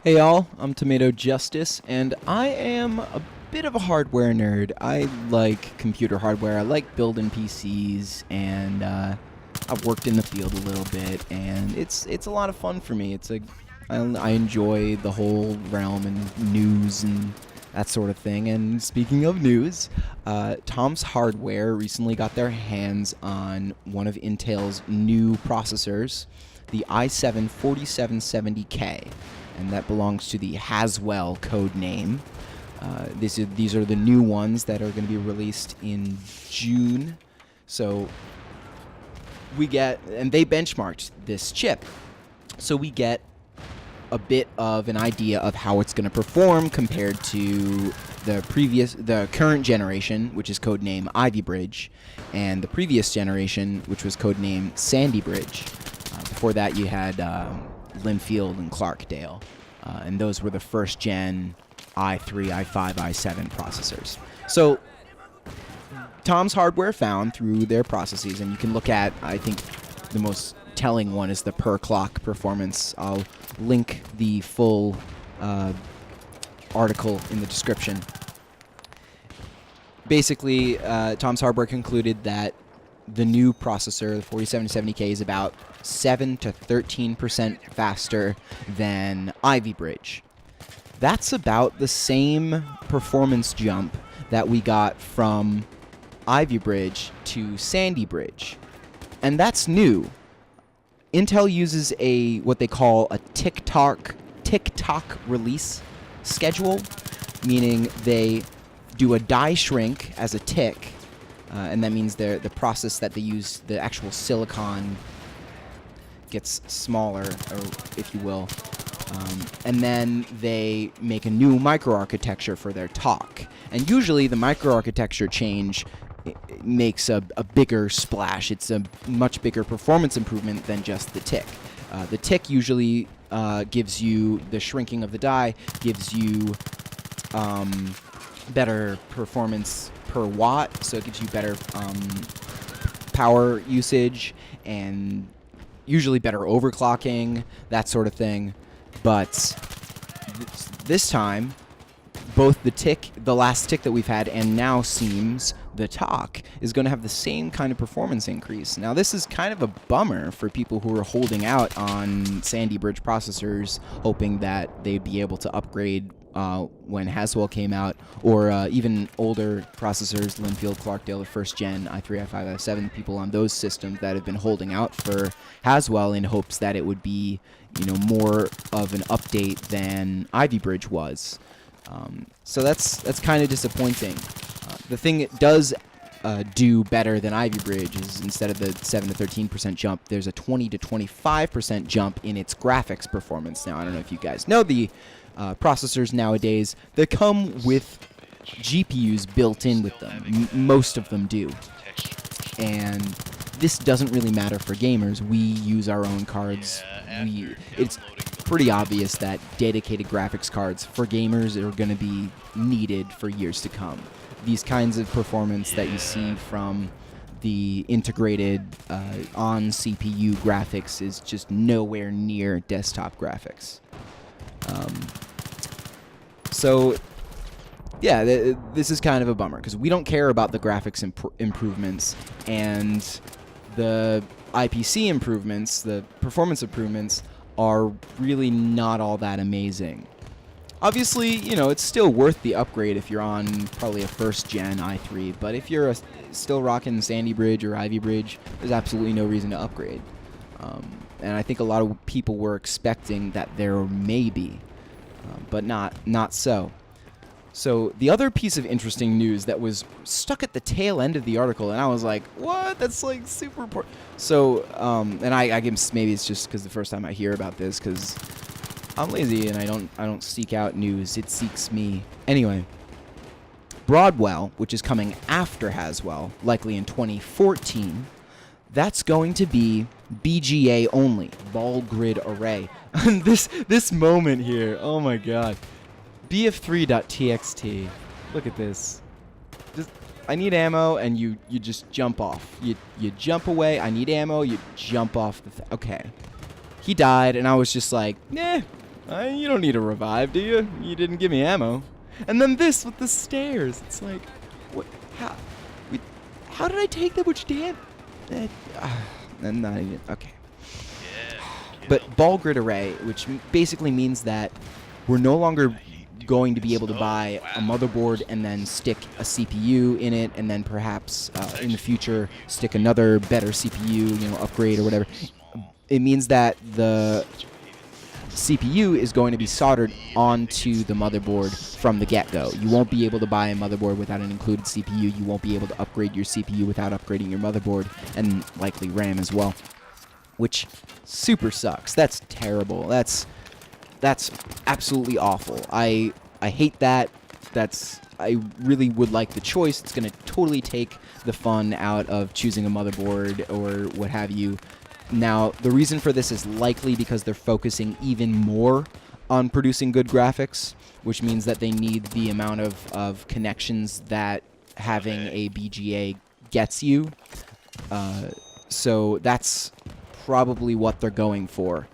Hey y'all, I'm Tomato Justice, and I am a bit of a hardware nerd. I like computer hardware, I like building PCs, and I've worked in the field a little bit, and it's a lot of fun for me. I enjoy the whole realm and news and that sort of thing. And speaking of news, Tom's Hardware recently got their hands on one of Intel's new processors, the i7-4770K, and that belongs to the Haswell code name. These are the new ones that are going to be released in June. So and they benchmarked this chip. So we get a bit of an idea of how it's going to perform compared to the current generation, which is codename Ivy Bridge, and the previous generation, which was codename Sandy Bridge. Before that, you had Linfield and Clarkdale, and those were the first gen i3, i5, i7 processors. So Tom's Hardware found through their processes, and you can look at, I think the most telling one is the per clock performance. I'll link the full article in the description. Basically, Tom's Hardware concluded that the new processor, the 4770K, is about 7 to 13% faster than Ivy Bridge. That's about the same performance jump that we got from Ivy Bridge to Sandy Bridge. And that's new. Intel uses what they call a tick-tock release schedule, meaning they do a die shrink as a tick, and that means the process that they use, the actual silicon, gets smaller, or if you will, and then they make a new microarchitecture for their talk. And usually the microarchitecture change makes a bigger splash. It's a much bigger performance improvement than just the tick. The tick usually gives you the shrinking of the die, gives you better performance per watt, so it gives you better power usage and usually better overclocking, that sort of thing. But this time, both the last tick that we've had, and now seems the talk, is going to have the same kind of performance increase. Now, this is kind of a bummer for people who are holding out on Sandy Bridge processors, hoping that they'd be able to upgrade when Haswell came out, or even older processors, Linfield, Clarkdale, the first gen, i3, i5, i7, people on those systems that have been holding out for Haswell in hopes that it would be, more of an update than Ivy Bridge was. So that's kind of disappointing. The thing it does do better than Ivy Bridge is, instead of the 7 to 13% jump, there's a 20 to 25% jump in its graphics performance. Now, I don't know if you guys know the processors nowadays, they come with GPUs built in with them. Most of them do. And this doesn't really matter for gamers. We use our own cards. It's pretty obvious that dedicated graphics cards for gamers are going to be needed for years to come. These kinds of performance that you see from the integrated on CPU graphics is just nowhere near desktop graphics. So yeah, this is kind of a bummer, because we don't care about the graphics improvements, and the IPC improvements, the performance improvements, are really not all that amazing. Obviously, it's still worth the upgrade if you're on probably a first-gen i3, but if you're still rocking Sandy Bridge or Ivy Bridge, there's absolutely no reason to upgrade. And I think a lot of people were expecting that there may be, but not so. So the other piece of interesting news that was stuck at the tail end of the article, and I was like, what? That's like super important. So, and I guess maybe it's just because the first time I hear about this, because I'm lazy and I don't seek out news. It seeks me. Anyway, Broadwell, which is coming after Haswell, likely in 2014, that's going to be BGA only, ball grid array. this moment here, oh my god. BF3.txt. Look at this. I need ammo, and you just jump off. You jump away. I need ammo. You jump off the okay. He died, and I was just like, You don't need a revive, do you? You didn't give me ammo. And then this with the stairs. It's like, what? How did I take that much damage? I'm not even, okay. But ball grid array, which basically means that we're no longer going to be able to buy a motherboard and then stick a CPU in it, and then perhaps in the future stick another better CPU, you know, upgrade or whatever. It means that the CPU is going to be soldered onto the motherboard from the get-go. You won't be able to buy a motherboard without an included CPU. You won't be able to upgrade your CPU without upgrading your motherboard, and likely RAM as well, which super sucks. That's terrible. That's absolutely awful. I hate that. I really would like the choice. It's going to totally take the fun out of choosing a motherboard or what have you. Now, the reason for this is likely because they're focusing even more on producing good graphics, which means that they need the amount of connections that having a BGA gets you. So that's probably what they're going for,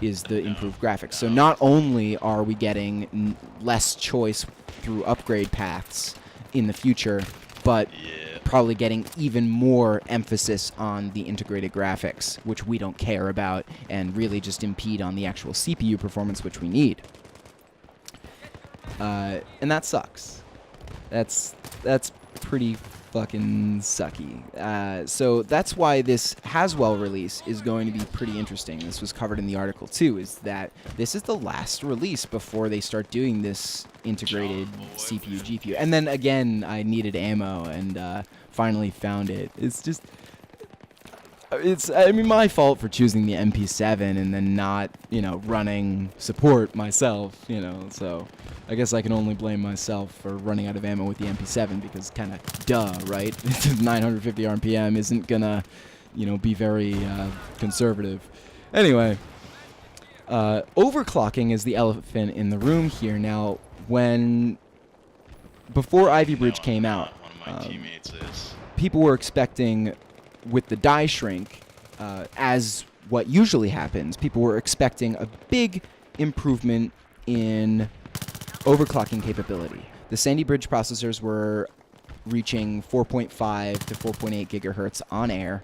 is the improved graphics. So not only are we getting less choice through upgrade paths in the future, but probably getting even more emphasis on the integrated graphics, which we don't care about, and really just impede on the actual CPU performance, which we need. And that sucks. That's pretty fucking sucky. So that's why this Haswell release is going to be pretty interesting. This was covered in the article too, is that this is the last release before they start doing this integrated CPU, GPU. And then again, I needed ammo and finally found it. I mean, my fault for choosing the MP7 and then not, you know, running support myself, you know, so I guess I can only blame myself for running out of ammo with the MP7 because kind of duh, right? 950 RPM isn't gonna, you know, be very conservative. Anyway, overclocking is the elephant in the room here. Now, before Ivy Bridge came out, people were expecting, with the die shrink, as what usually happens, people were expecting a big improvement in overclocking capability. The Sandy Bridge processors were reaching 4.5 to 4.8 gigahertz on air,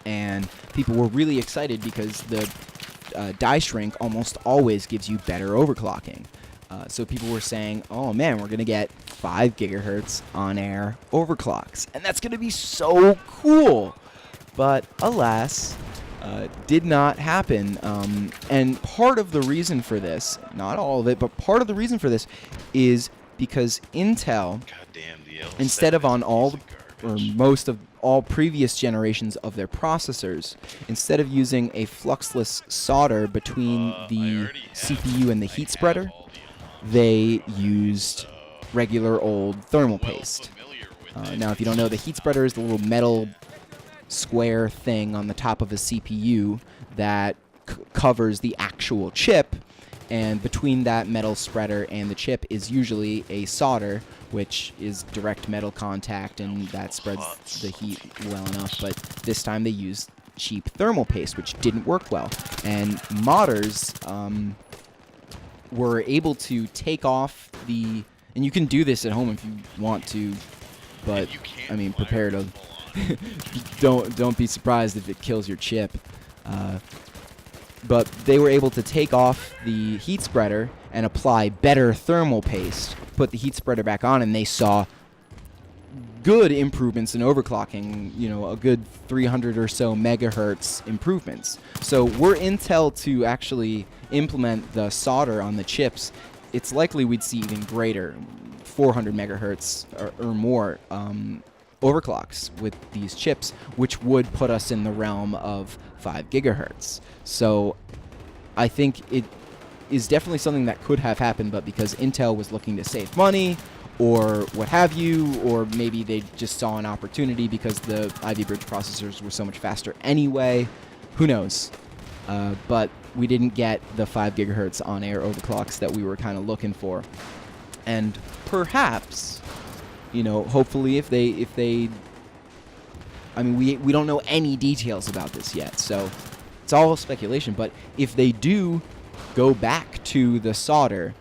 and people were really excited because the die shrink almost always gives you better overclocking. So people were saying, oh man, we're going to get 5 gigahertz on-air overclocks. And that's going to be so cool. But alas, did not happen. And part of the reason for this, not all of it, but part of the reason for this is because Intel, instead of on all or most of all previous generations of their processors, instead of using a fluxless solder between the CPU and the heat spreader, they used regular old thermal paste. Now, if you don't know, the heat spreader is the little metal square thing on the top of a CPU that covers the actual chip, and between that metal spreader and the chip is usually a solder, which is direct metal contact, and that spreads the heat well enough. But this time they used cheap thermal paste, which didn't work well. And modders were able to take off the, and you can do this at home if you want to, but I mean, prepare to don't be surprised if it kills your chip. But they were able to take off the heat spreader and apply better thermal paste, put the heat spreader back on, and they saw good improvements in overclocking, you know, a good 300 or so megahertz improvements. So were Intel to actually implement the solder on the chips, it's likely we'd see even greater, 400 megahertz or more overclocks with these chips, which would put us in the realm of 5 gigahertz. So I think it is definitely something that could have happened, but because Intel was looking to save money or what have you, or maybe they just saw an opportunity because the Ivy Bridge processors were so much faster anyway, who knows. But we didn't get the 5 gigahertz on-air overclocks that we were kind of looking for. And perhaps, you know, hopefully if they I mean, we don't know any details about this yet, so it's all speculation, but if they do go back to the solder,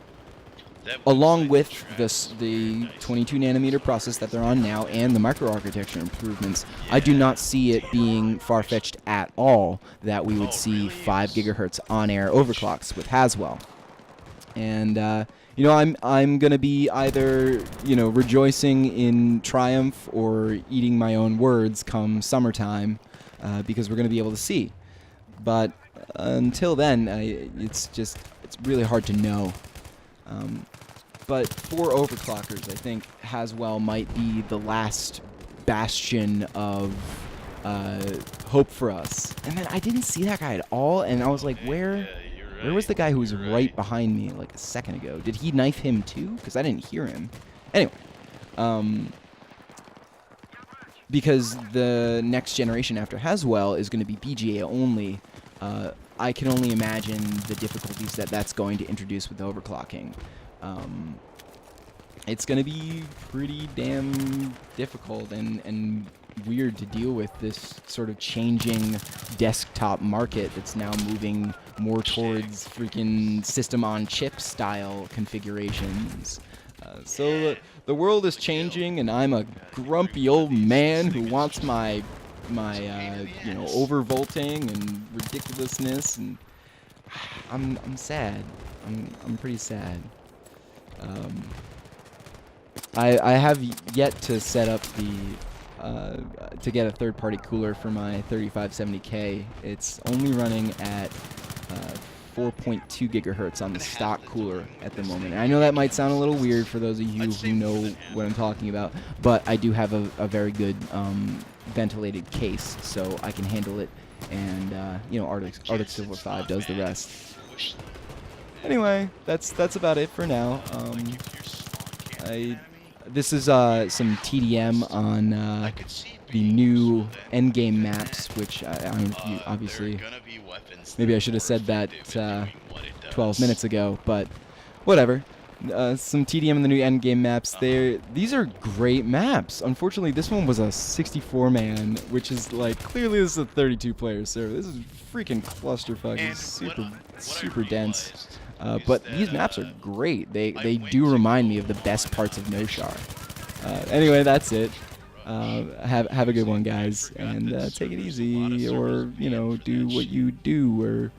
along with the 22 nanometer process that they're on now and the microarchitecture improvements. I do not see it being far-fetched at all that we would see 5 gigahertz on-air overclocks with Haswell. And you know, I'm gonna be either, you know, rejoicing in triumph or eating my own words come summertime, because we're gonna be able to see. But until then, it's really hard to know. But for overclockers, I think Haswell might be the last bastion of hope for us. And then I didn't see that guy at all, and I was like, where was the guy who was right behind me like a second ago? Did he knife him too? Because I didn't hear him. Anyway, because the next generation after Haswell is going to be BGA only, I can only imagine the difficulties that's going to introduce with overclocking. It's going to be pretty damn difficult and weird to deal with this sort of changing desktop market that's now moving more towards freaking system-on-chip style configurations. So the world is changing, and I'm a grumpy old man who wants my you know, overvolting and ridiculousness, and I'm sad. I'm pretty sad. I have yet to set up to get a third-party cooler for my 3570K. It's only running at 4.2 gigahertz on the stock cooler at the moment. And I know that might sound a little weird for those of you who know what I'm talking about, but I do have a very good ventilated case, so I can handle it, and you know, Arctic Silver 5 does the rest. Anyway, that's about it for now. This is some TDM on the new endgame maps, which obviously, maybe I should have said that 12 minutes ago, but whatever. Some TDM in the new endgame maps. These are great maps. Unfortunately, this one was a 64-man, which is like, clearly this is a 32-player server. This is freaking clusterfuck. It's super dense. But these maps are great. They do remind me of the best parts of Noshar. Anyway, that's it. Have a good one, guys, and take it easy, or, you know, do what you do, or